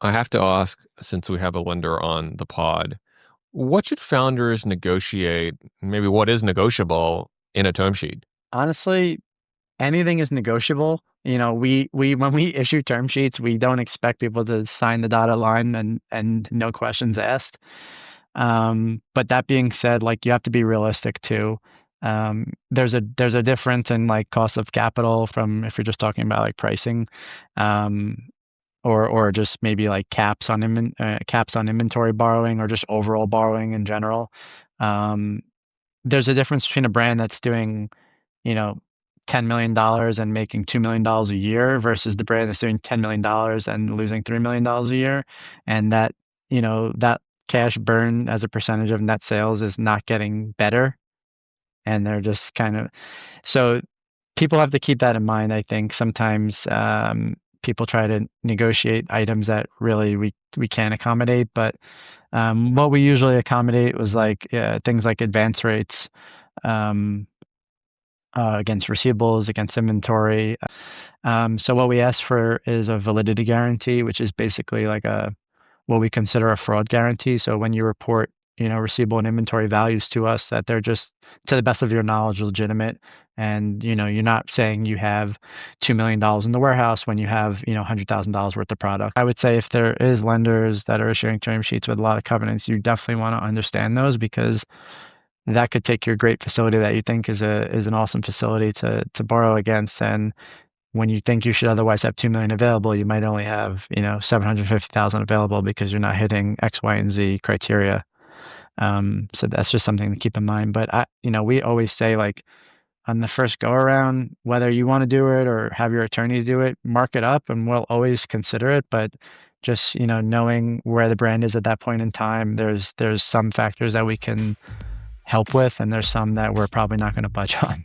I have to ask, since we have a lender on the pod, what should founders negotiate? Maybe what is negotiable in a term sheet? Honestly, anything is negotiable. We when we issue term sheets, we don't expect people to sign the dotted line and no questions asked. But that being said, like you have to be realistic too. There's a difference in like cost of capital from if you're just talking about like pricing, um, or just maybe like caps on inventory borrowing or just overall borrowing in general. Um, there's a difference between a brand that's doing you know, $10 million dollars and making $2 million dollars a year versus the brand that's doing $10 million dollars and losing $3 million dollars a year. And that cash burn as a percentage of net sales is not getting better. And they're just kind of, so people have to keep that in mind. I think sometimes people try to negotiate items that really we can't accommodate, but what we usually accommodate was like things like advance rates, um, against receivables, against inventory. So what we ask for is a validity guarantee, which is basically like a what we consider a fraud guarantee. So when you report, receivable and inventory values to us, that they're just, to the best of your knowledge, legitimate. And, you're not saying you have $2 million dollars in the warehouse when you have, $100,000 worth of product. I would say if there is lenders that are issuing term sheets with a lot of covenants, you definitely want to understand those because that could take your great facility that you think is an awesome facility to borrow against, and when you think you should otherwise have 2 million available, you might only have 750,000 available because you're not hitting X, Y, and Z criteria. So that's just something to keep in mind. But we always say like on the first go around, whether you want to do it or have your attorneys do it, mark it up, and we'll always consider it. But just knowing where the brand is at that point in time, there's some factors that we can help with, and there's some that we're probably not going to budge on.